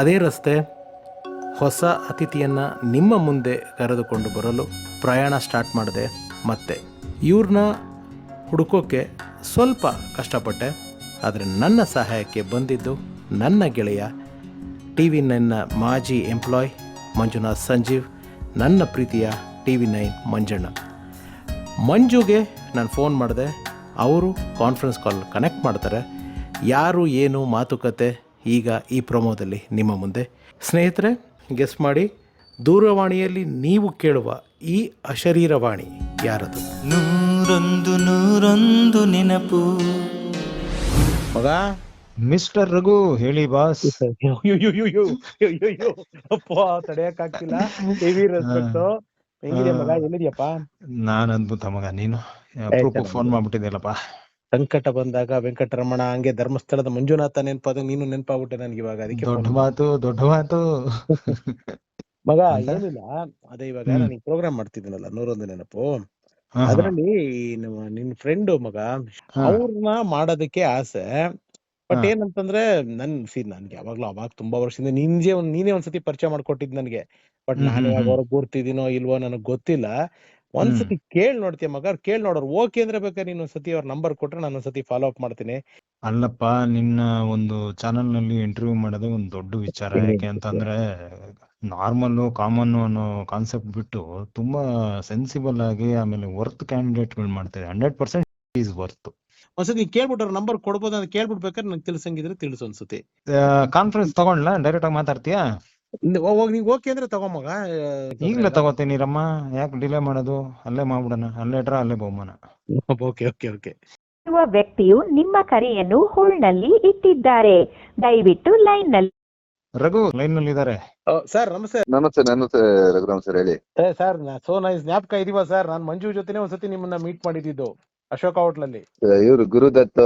ಅದೇ ರಸ್ತೆ ಹೊಸ ಅತಿಥಿಯನ್ನು ನಿಮ್ಮ ಮುಂದೆ ಕರೆದುಕೊಂಡು ಬರಲು ಪ್ರಯಾಣ ಸ್ಟಾರ್ಟ್ ಮಾಡಿದೆ. ಮತ್ತೆ ಇವ್ರನ್ನ ಹುಡುಕೋಕ್ಕೆ ಸ್ವಲ್ಪ ಕಷ್ಟಪಟ್ಟೆ. ಆದರೆ ನನ್ನ ಸಹಾಯಕ್ಕೆ ಬಂದಿದ್ದು ನನ್ನ ಗೆಳೆಯ TV9 ಮಾಜಿ ಎಂಪ್ಲಾಯ್ ಮಂಜುನಾಥ್ ಸಂಜೀವ್, ನನ್ನ ಪ್ರೀತಿಯ TV9 ಮಂಜಣ್ಣ. ಮಂಜುಗೆ ನಾನು ಫೋನ್ ಮಾಡಿದೆ, ಅವರು ಕಾನ್ಫರೆನ್ಸ್ ಕಾಲ್ ಕನೆಕ್ಟ್ ಮಾಡ್ತಾರೆ. ಯಾರು ಏನು ಮಾತುಕತೆ ಈಗ ಈ ಪ್ರೊಮೋದಲ್ಲಿ ನಿಮ್ಮ ಮುಂದೆ. ಸ್ನೇಹಿತರೆ, ಗೆಸ್ ಮಾಡಿ, ದೂರವಾಣಿಯಲ್ಲಿ ನೀವು ಕೇಳುವ ಈ ಅಶರೀರವಾಣಿ ಯಾರದು? ನೂರೊಂದು ನೆನಪು. ಮಗ ಮಿಸ್ಟರ್ ರಘು, ಹೇಳಿ ಬಾಸ್. ಅಪ್ಪ ತಡೆಯಕ್ಕಾಗ್ತಿಲ್ಲ. Heavy respect. ಹೆಂಗಿದೆ ಮಗ, ಎಲ್ಲಿದ್ಯಪ್ಪ? ನಾನ್ ಅದ್ಭುತ ಮಗ, ನೀನು ಅಪರೂಪಕ್ಕೆ ಫೋನ್ ಮಾಡ್ಬಿಟ್ಟಿದ್ಯಲ್ಲಪ್ಪ. ಸಂಕಟ ಬಂದಾಗ ವೆಂಕಟರಮಣ, ಹಂಗೆ ಧರ್ಮಸ್ಥಳದ ಮಂಜುನಾಥ ನೆನಪಾದಾಗ ನೀನು ನೆನಪಾಗ್ಬಿಟ್ಟೆ ನನ್ಗೆ ಇವಾಗ. ಅದಕ್ಕೆ ದೊಡ್ಡ ಮಾತು ಮಗ ಏನಿಲ್ಲ, ಅದೇ ಇವಾಗ ನಾನು ಪ್ರೋಗ್ರಾಮ್ ಮಾಡ್ತಿದ್ದೀನಲ್ಲ 101 ನೆನಪು, ಅದ್ರಲ್ಲಿ ನಿನ್ ಫ್ರೆಂಡ್ ಮಗ ಅವ್ರನ್ನ ಮಾಡೋದಕ್ಕೆ ಆಸೆ. ಬಟ್ ಏನಂತಂದ್ರೆ ನನ್ಗೆ ಯಾವಾಗ್ಲೂ ಅವಾಗ ತುಂಬಾ ವರ್ಷದಿಂದ ನೀನೇ ಒಂದ್ಸತಿ ಪರಿಚಯ ಮಾಡ್ಕೊಟ್ಟಿದ್ ನನ್ಗೆ. ಬಟ್ ನಾನು ಇವಾಗ ಅವ್ರಿಗೆ ಗುರ್ತಿದ್ದೀನೋ ಇಲ್ವೋ ನನಗ್ ಗೊತ್ತಿಲ್ಲ. ಒಂದ್ಸತಿ ಕೇಳ್ ನೋಡ್ತೀಯ ಮಗ, ಕೇಳ್ ನೋಡೋರು ಓಕೆ ಅಂದ್ರೆ ಬೇಕಾದ್ರೆ ನೀನ್ ಒಂದ್ಸತಿ ಅವ್ರ ನಂಬರ್ ಕೊಟ್ರೆ ನಾನು ಒಂದ್ಸತಿ ಫಾಲೋ ಅಪ್ ಮಾಡ್ತೀನಿ. ಅಲ್ಲಪ್ಪ, ನಿನ್ನ ಒಂದು ಚಾನೆಲ್ ನಲ್ಲಿ ಇಂಟರ್ವ್ಯೂ ಮಾಡೋದು ಒಂದು ದೊಡ್ಡ ವಿಚಾರ. ಯಾಕೆ ಅಂತಂದ್ರೆ ನಾರ್ಮಲ್ ಕಾಮನ್ ಅನ್ನೋ ಕಾನ್ಸೆಪ್ಟ್ ಬಿಟ್ಟು ತುಂಬಾ ಸೆನ್ಸಿಬಲ್ ಆಗಿ ಆಮೇಲೆ ವರ್ತ್ ಕ್ಯಾಂಡಿಡೇಟ್ ಗಳು ಮಾಡ್ತಾರೆ. 100% ಈಸ್ ವರ್ತ್. ಒಂದ್ಸತಿ ಕೇಳ್ಬಿಟ್ಟು ಅವ್ರ ನಂಬರ್ ಕೊಡ್ಬೋದು ಅಂತ ಕೇಳ್ಬಿಡ್ಬೇಕಾದ್ರೆ ನಂಗೆ ತಿಳ್ಸಂಗಿದ್ರೆ ತಿಳಿಸು ಒಂದ್ಸತಿ. ಕಾನ್ಫರೆನ್ಸ್ ತಗೊಂಡ್ಲಾ, ಡೈರೆಕ್ಟ್ ಆಗಿ ಮಾತಾಡ್ತೀಯಾ? ನೀವ್ ಓಕೆ ಅಂದ್ರೆ ತಗೊಂಬಗ. ಈಗ್ಲೇ ತಗೋತೀನಿ ರಮ್ಮ, ಯಾಕೆ ಡಿಲೇ ಮಾಡೋದು? ಅಲ್ಲೇ ಮಾಡ್ಬಿಡೋಣ, ಅಲ್ಲೇ ಡ್ರಾ ಅಲ್ಲೇ ಬಹುಮಾನ. Okay okay okay. ವ್ಯಕ್ತಿಯು ನಿಮ್ಮ ಕರೆಯನ್ನು ಹೋಲ್ಡ್ ನಲ್ಲಿ ಇಟ್ಟಿದ್ದಾರೆ, ದಯವಿಟ್ಟು ಲೈನ್ ನಲ್ಲಿ. ರಘು ಲೈನ್ ನಲ್ಲಿ ಇದಾರೆ. ಸರ್ ನಮಸ್ತೆ. ನಮಸ್ತೆ ರಘುರಾಮ್ ಸರ್, ಹೇಳಿ. ಸರ್ ಸೋ ನೈಸ್, ಜ್ಞಾಪಕ ಇದೀವಾ ಸರ್? ನಾನ್ ಮಂಜು ಜೊತೆನೆ ಒಂದ್ಸತಿ ನಿಮ್ಮನ್ನ ಮೀಟ್ ಮಾಡಿದ್ದು ಅಶೋಕ ಹೋಟ್ಲಲ್ಲಿ. ಇವ್ರು ಗುರುದತ್,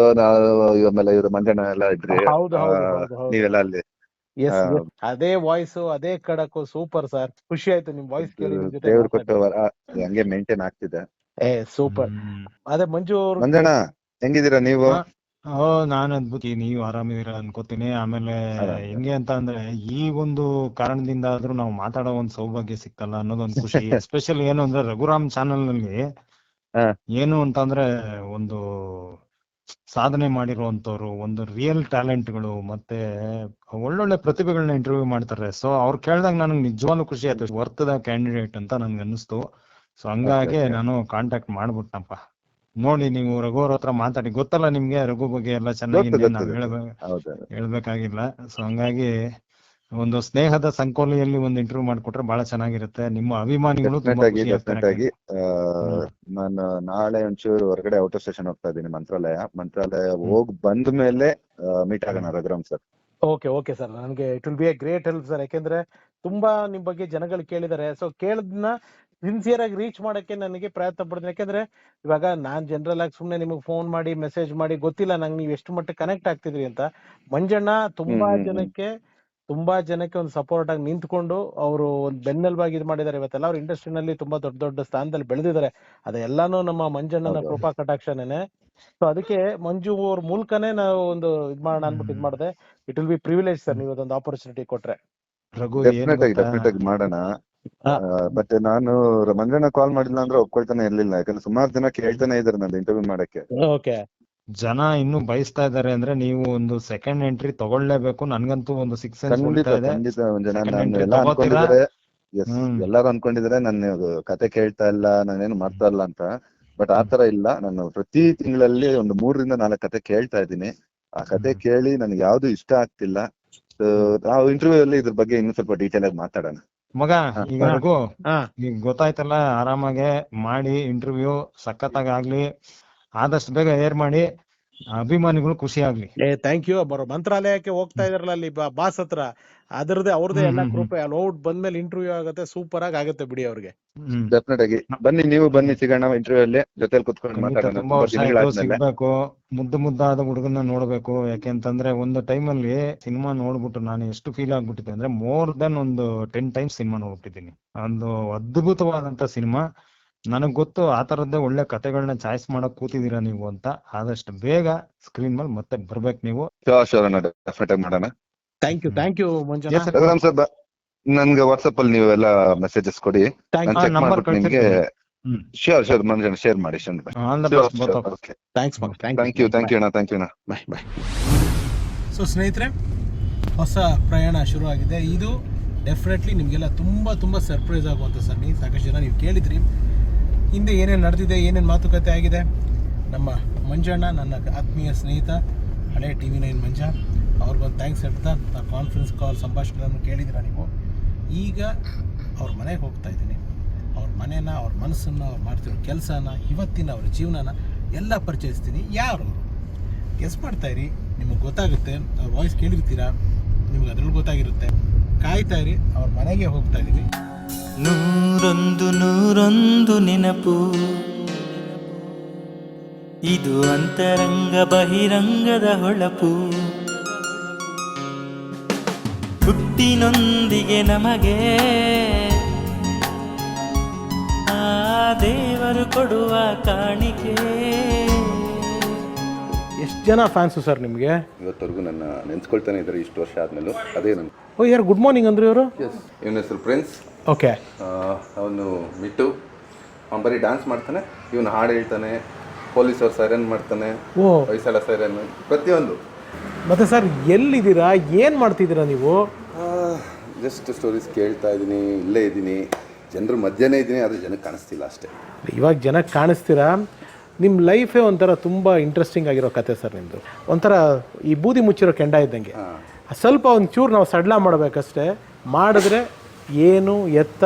ಆಮೇಲೆ ಇವ್ರು ಮಂಜಣ್ಣ ಎಲ್ಲ ಇದ್ರಿ. ಹೌದು ನೀವೆಲ್ಲ ಅಲ್ಲಿ. ಅದೇ ವಾಯ್ಸ್, ಅದೇ ಖಡಕ್, ಸೂಪರ್ ಸರ್. ಖುಷಿ ಆಯ್ತು ನಿಮ್ ವಾಯ್ಸ್ ಕೇಳಿ. ದೇವ್ರು ಕೊಟ್ಟವರ ಹಂಗೆ ಮೇಂಟೈನ್ ಆಗ್ತಿದೆ. ಸೂಪರ್. ಅದೇ ಮಂಜು ಮಂಜಣ್ಣ ಹೆಂಗಿದ್ದೀರಾ ನೀವು? ನಾನ್ ಅದ್ಭುತ, ನೀವು ಆರಾಮಿದೀರ ಅನ್ಕೋತೀನಿ. ಆಮೇಲೆ ಹೆಂಗೆ ಅಂತ ಅಂದ್ರೆ ಈ ಒಂದು ಕಾರಣದಿಂದ ಆದ್ರೂ ನಾವು ಮಾತಾಡೋ ಒಂದ್ ಸೌಭಾಗ್ಯ ಸಿಕ್ತಲ್ಲ ಅನ್ನೋದೊಂದು ಖುಷಿ. ಎಸ್ಪೆಷಲಿ ಏನು ಅಂದ್ರೆ ರಘುರಾಮ್ ಚಾನೆಲ್ ನಲ್ಲಿ ಏನು ಅಂತಂದ್ರೆ ಒಂದು ಸಾಧನೆ ಮಾಡಿರುವಂತವ್ರು, ಒಂದು ರಿಯಲ್ ಟ್ಯಾಲೆಂಟ್ಗಳು ಮತ್ತೆ ಒಳ್ಳೊಳ್ಳೆ ಪ್ರತಿಭೆಗಳನ್ನ ಇಂಟರ್ವ್ಯೂ ಮಾಡ್ತಾರೆ. ಸೊ ಅವ್ರು ಕೇಳ್ದಾಗ ನನಗೆ ನಿಜವಾಗ್ಲೂ ಖುಷಿ ಆಯ್ತು, ವರ್ತದ ಕ್ಯಾಂಡಿಡೇಟ್ ಅಂತ ನನ್ಗೆ ಅನ್ನಿಸ್ತು. ಸೊ ಹಂಗಾಗಿ ನಾನು ಕಾಂಟ್ಯಾಕ್ಟ್ ಮಾಡ್ಬಿಟ್ನಪ್ಪ. ನೋಡಿ, ನೀವು ರಘು ಅವ್ರ ಹತ್ರ ಮಾತಾಡಿ, ಗೊತ್ತಲ್ಲ ನಿಮ್ಗೆ ರಘು ಬಗ್ಗೆ ಎಲ್ಲ ಚೆನ್ನಾಗಿ, ನಾವ್ ಹೇಳ್ಬೇಕಾಗಿಲ್ಲ. ಸೊ ಹಂಗಾಗಿ ಒಂದು ಸ್ನೇಹದ ಸಂಕೋಲೆಯಲ್ಲಿ ಒಂದು ಇಂಟರ್ವ್ಯೂ ಮಾಡ್ಕೊಟ್ರೆ ಬಹಳ ಚೆನ್ನಾಗಿರುತ್ತೆ. ನಿಮ್ಮ ಅಭಿಮಾನಿಗಳು ನಾನು ನಾಳೆ ಒಂಚೂರು ಹೊರಗಡೆ ಔಟ್ ಆಫ್ ಸ್ಟೇಷನ್ ಹೋಗ್ತಾ ಇದ್ದೀನಿ, ಮಂತ್ರಾಲಯ ಹೋಗ್ ಬಂದ ಮೇಲೆ ಮೀಟ್ ಆಗೋಣ Raghuram sir. Okay okay sir, ನನಗೆ it will be a great help sir. ಯಾಕೆಂದ್ರೆ ತುಂಬಾ ನಿಮ್ ಬಗ್ಗೆ ಜನಗಳು ಕೇಳಿದಾರೆ. ಸೊ ಕೇಳದ್ನ ಸಿನ್ಸಿಯರ್ ಆಗಿ ರೀಚ್ ಮಾಡಕ್ಕೆ ನನಗೆ ಪ್ರಯತ್ನ ಪಡ್ತೀನಿ. ಯಾಕಂದ್ರೆ ಇವಾಗ ನಾನ್ ಜನರಲ್ ಆಗಿ ಸುಮ್ನೆ ನಿಮಗೆ ಫೋನ್ ಮಾಡಿ ಮೆಸೇಜ್ ಮಾಡಿ ಗೊತ್ತಿಲ್ಲ ನಂಗೆ ನೀವು ಎಷ್ಟು ಮಟ್ಟಿಗೆ ಕನೆಕ್ಟ್ ಆಗ್ತಿದ್ರಿ ಅಂತ. ಮಂಜಣ್ಣ ತುಂಬಾ ಜನಕ್ಕೆ ಒಂದು ಸಪೋರ್ಟ್ ಆಗಿ ನಿಂತ್ಕೊಂಡು ಅವರು ಒಂದು ಬೆನ್ನೆಲುಬಾಗಿ ಇದು ಮಾಡಿದ್ದಾರೆ. ಇವತ್ತೆಲ್ಲ ಅವ್ರ ಇಂಡಸ್ಟ್ರಿನಲ್ಲಿ ತುಂಬಾ ದೊಡ್ಡ ದೊಡ್ಡ ಸ್ಥಾನದಲ್ಲಿ ಬೆಳೆದಿದ್ದಾರೆ. ಅದೆಲ್ಲಾನು ನಮ್ಮ ಮಂಜಣ್ಣನ ಕೃಪಾ ಕಟಾಕ್ಷನೇನೆ. ಸೊ ಅದಕ್ಕೆ ಮಂಜು ಅವ್ರ ಮೂಲಕನೇ ನಾವು ಒಂದು ಇದ್ ಮಾಡೋಣ ಅನ್ಬಿಟ್ಟು ಇದ್ ಮಾಡಿದೆ. It will B privilege sir, ನೀವು ಅದೊಂದು ಆಪರ್ಚುನಿಟಿ ಕೊಟ್ರೆ. ಡೆಫಿನೆಟ್ ಆಗಿ ಮಾಡೋಣ. ಬಟ್ ನಾನು ಮಂಜಣ್ಣ ಕಾಲ್ ಮಾಡಿಲ್ಲ ಅಂದ್ರೆ ಒಪ್ಕೊಳ್ತಾನೆ ಇರ್ಲಿಲ್ಲ. ಯಾಕಂದ್ರೆ ಸುಮಾರು ಜನ ಕೇಳ್ತಾನೆ ಇದಾರೆ ನಂದು ಇಂಟರ್ವ್ಯೂ ಮಾಡಕ್ಕೆ. ಓಕೆ, ಜನ ಇನ್ನು ಬಯಸ್ತಾ ಇದಾರೆ ಅಂದ್ರೆ ನೀವು ಒಂದು ಸೆಕೆಂಡ್ ಎಂಟ್ರಿ ತಗೊಳ್ಳೇಬೇಕು. ನನ್ಗಂತೂ ಒಂದು 6 ಎಲ್ಲಾರು ಅನ್ಕೊಂಡಿದ್ರೆ ನನ್ನ ಕತೆ ಕೇಳ್ತಾ ಇಲ್ಲ, ನಾನೇನು ಮಾಡ್ತಾ ಇಲ್ಲ ಅಂತ. ಬಟ್ ಆತರ ಇಲ್ಲ, ನಾನು ಪ್ರತಿ ತಿಂಗಳಲ್ಲಿ ಒಂದು 3 ರಿಂದ 4 ಕತೆ ಕೇಳ್ತಾ ಇದ್ದೀನಿ. ಆ ಕತೆ ಕೇಳಿ ನನ್ಗೆ ಯಾವ್ದು ಇಷ್ಟ ಆಗ್ತಿಲ್ಲ. ನಾವು ಇಂಟರ್ವ್ಯೂ ಅಲ್ಲಿ ಇದ್ರ ಬಗ್ಗೆ ಇನ್ನೂ ಸ್ವಲ್ಪ ಡೀಟೇಲ್ ಆಗಿ ಮಾತಾಡೋಣ. ಮಗ, ಈಗ ರಘು ಈಗ ಗೊತ್ತಾಯ್ತಲ್ಲ, ಆರಾಮಾಗೆ ಮಾಡಿ ಇಂಟರ್ವ್ಯೂ ಸಖತ್ತಾಗಿ ಆಗ್ಲಿ, ಆದಷ್ಟು ಬೇಗ ಏರ್ ಮಾಡಿ, ಅಭಿಮಾನಿಗಳು ಖುಷಿ ಆಗ್ಲಿ. Thank you. ಮಂತ್ರಾಲಯಕ್ಕೆ ಹೋಗ್ತಾ ಇದಾರಲ್ಲ ಅಲ್ಲಿ ಬಾಸ್ ಹತ್ರ, ಅದರದೇ ಅವ್ರದೇ ಎಲ್ಲ ಕೃಪೆ. ಅಲ್ಲಿ ಔಟ್ ಬಂದ್ಮೇಲೆ ಇಂಟರ್ವ್ಯೂ ಆಗುತ್ತೆ, ಸೂಪರ್ ಆಗುತ್ತೆ ಬಿಡಿ ಅವ್ರಿಗೆ. ಡೆಫಿನೆಟ್ ಆಗಿ ಬನ್ನಿ, ನೀವು ಬನ್ನಿ, ಸಿಗೋಣ ಇಂಟರ್ವ್ಯೂ ಅಲ್ಲಿ ಜೊತೆಲಿ ಕುತ್ಕೊಂಡು ಮಾತಾಡೋಣ. ತುಂಬಾ ವರ್ಷ ಸಿಗ್ಬೇಕು, ಮುದ್ದಾದ ಹುಡುಗನ ನೋಡ್ಬೇಕು. ಯಾಕೆಂತಂದ್ರೆ ಒಂದು ಟೈಮ್ ಅಲ್ಲಿ ಸಿನಿಮಾ ನೋಡ್ಬಿಟ್ಟು ನಾನು ಎಷ್ಟು ಫೀಲ್ ಆಗ್ಬಿಟ್ಟಿದ್ದೆ ಅಂದ್ರೆ ಮೋರ್ ದನ್ ಒಂದು 10 ಟೈಮ್ಸ್ ಸಿನಿಮಾ ನೋಡ್ಬಿಟ್ಟಿದ್ದೀನಿ. ಒಂದು ಅದ್ಭುತವಾದಂತ ಸಿನಿಮಾ. ನನಗ್ ಗೊತ್ತು ಆ ತರದ್ದೇ ಒಳ್ಳೆ ಕತೆಗಳನ್ನ ಚಾಯ್ಸ್ ಮಾಡಕ್ ಕೂತಿದೀರಾ ನೀವು ಅಂತ. ಆದಷ್ಟು ಬೇಗ ಸ್ಕ್ರೀನ್ ಮೇಲೆ ಮತ್ತೆ ಬರ್ಬೇಕು ನೀವು. ಡೆಫಿನೆಟ್ ಆಗಿ ಮಾಡೋಣ. Thank you Manjuna. Yes, sir. Raghuram sir ನನ್ಗೆ ವಾಟ್ಸಪ್ ಅಲ್ಲಿ ನೀವೆಲ್ಲ ಮೆಸೇಜಸ್ ಕೊಡಿ, Thank ನಾನು you. ಚೆಕ್ number ಮಾಡ್ಬಿಟ್ಟು ನಿಮ್ಗೆ ಹ್ಮ್. ಶೋರ್ ಮಂಜಣ್ಣ ಶೇರ್ ಮಾಡಿ. All the best, both of us. Okay, thanks ಮಗ. ಥ್ಯಾಂಕ್ ಯು ಅಣ್ಣ, ಥ್ಯಾಂಕ್ ಯು ಅಣ್ಣ. ಬಾಯ್ ಬಾಯ್. ಸೊ ಸ್ನೇಹಿತರೆ, ಹೊಸ ಪ್ರಯಾಣ ಶುರು ಆಗಿದೆ. ಇದು ಡೆಫಿನೆಟ್ಲಿ ನಿಮಗೆಲ್ಲ ತುಂಬ ಸರ್ಪ್ರೈಸ್ ಆಗುವಂಥ ಸನ್ನಿ. ಸಾಕಷ್ಟು ಜನ ನೀವು ಕೇಳಿದ್ರಿ ಹಿಂದೆ ಏನೇನು ನಡೆದಿದೆ, ಏನೇನು ಮಾತುಕತೆ ಆಗಿದೆ. ನಮ್ಮ ಮಂಜಣ್ಣ, ನನ್ನ ಆತ್ಮೀಯ ಸ್ನೇಹಿತ, ಹಳೆ TV9 ಮಂಜ, ಅವ್ರಿಗೊಂದು ಥ್ಯಾಂಕ್ಸ್ ಹೇಳ್ತಾ, ಆ ಕಾನ್ಫರೆನ್ಸ್ ಕಾಲ್ ಸಂಭಾಷಣೆಗಳನ್ನು ಕೇಳಿದಿರ ನೀವು. ಈಗ ಅವ್ರ ಮನೆಗೆ ಹೋಗ್ತಾ ಇದ್ದೀನಿ. ಅವ್ರ ಮನೇನ, ಅವ್ರ ಮನಸ್ಸನ್ನು, ಅವ್ರು ಮಾಡ್ತಿರೋ ಕೆಲಸನ, ಇವತ್ತಿನ ಅವ್ರ ಜೀವನನ ಎಲ್ಲ ಪರಿಚಯಿಸ್ತೀನಿ. ಯಾರು ಗೆಸ್ ಮಾಡ್ತಾಯಿರಿ, ನಿಮಗೆ ಗೊತ್ತಾಗುತ್ತೆ. ಅವ್ರ ವಾಯ್ಸ್ ಕೇಳಿರ್ತೀರಾ, ನಿಮ್ಗೆ ಅದ್ರಲ್ಲಿ ಗೊತ್ತಾಗಿರುತ್ತೆ. ಕಾಯ್ತಾ ಇರಿ, ಅವ್ರ ಮನೆಗೆ ಹೋಗ್ತಾ ಇದ್ದೀವಿ. ನೂರೊಂದು ನೆನಪು, ಇದು ಅಂತರಂಗ ಬಹಿರಂಗದ ಹೊಳಪು. ಹುಟ್ಟಿನೊಂದಿಗೆ ನಮಗೆ ಆ ದೇವರು ಕೊಡುವ ಕಾಣಿಕೆ. ಎಷ್ಟು ಜನ ಫ್ಯಾನ್ಸು ಸರ್ ನಿಮಗೆ? ಇವತ್ತವರೆಗೂ ನನ್ನ ನೆನ್ಸ್ಕೊಳ್ತಾನೆ ಇದ್ದಾರೆ ಇಷ್ಟು ವರ್ಷ ಆದಮೇಲೂ. ಅದೇ ನನ್ನ ಓ, ಯಾರು ಗುಡ್ ಮಾರ್ನಿಂಗ್ ಅಂದರು ಇವರು? ಇವನ ಹೆಸರು ಪ್ರಿನ್ಸ್. ಓಕೆ. ಅವನು ಮಿಟ್ಟು. ಅವನು ಬರೀ ಡ್ಯಾನ್ಸ್ ಮಾಡ್ತಾನೆ, ಇವನು ಹಾಡು ಹೇಳ್ತಾನೆ, ಪೊಲೀಸ್ ಅವ್ರು ಸೈರನ್ ಮಾಡ್ತಾನೆ, ಓ, ಹೊಯ್ಸಳ ಸೈರನ್, ಪ್ರತಿಯೊಂದು. ಮತ್ತೆ ಸರ್ ಎಲ್ಲಿದ್ದೀರಾ, ಏನು ಮಾಡ್ತಿದ್ದೀರಾ ನೀವು? ಜಸ್ಟ್ ಸ್ಟೋರೀಸ್ ಕೇಳ್ತಾ ಇದ್ದೀನಿ, ಇಲ್ಲೇ ಇದ್ದೀನಿ, ಜನರ ಮಧ್ಯನೇ ಇದ್ದೀನಿ, ಆದರೆ ಜನಕ್ಕೆ ಕಾಣಿಸ್ತಿಲ್ಲ ಅಷ್ಟೇ. ಇವಾಗ ಜನಕ್ಕೆ ಕಾಣಿಸ್ತೀರಾ. ನಿಮ್ಮ ಲೈಫೇ ಒಂಥರ ತುಂಬ ಇಂಟ್ರೆಸ್ಟಿಂಗ್ ಆಗಿರೋ ಕತೆ ಸರ್ ನಿಮ್ಮದು. ಒಂಥರ ಈ ಬೂದಿ ಮುಚ್ಚಿರೋ ಕೆಂಡ ಇದ್ದಂಗೆ. ಸ್ವಲ್ಪ ಒಂಚೂರು ನಾವು ಸಡ್ಲ ಮಾಡಬೇಕಷ್ಟೇ, ಮಾಡಿದ್ರೆ ಏನು ಎತ್ತ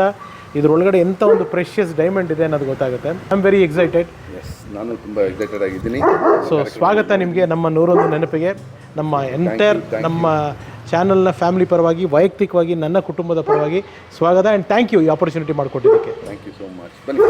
ಇದ್ರೊಳಗಡೆ ಎಂಥ ಒಂದು ಪ್ರೆಷಿಯಸ್ ಡೈಮಂಡ್ ಇದೆ ಅನ್ನೋದು ಗೊತ್ತಾಗುತ್ತೆ. I am very excited. Yes, ನಾನು ತುಂಬ ಎಕ್ಸೈಟೆಡ್ ಆಗಿದ್ದೀನಿ. ಸೊ ಸ್ವಾಗತ ನಿಮಗೆ ನಮ್ಮ 101 ನೆನಪಿಗೆ. ನಮ್ಮ ಎಂಟೈರ್ ನಮ್ಮ ಚಾನಲ್ನ ಫ್ಯಾಮಿಲಿ ಪರವಾಗಿ, ವೈಯಕ್ತಿಕವಾಗಿ ನನ್ನ ಕುಟುಂಬದ ಪರವಾಗಿ ಸ್ವಾಗತ. ಆ್ಯಂಡ್ ಥ್ಯಾಂಕ್ ಯು ಈ ಆಪರ್ಚುನಿಟಿ ಮಾಡಿಕೊಟ್ಟಿದ್ದಕ್ಕೆ. Thank you so much. ಬನ್ನಿ.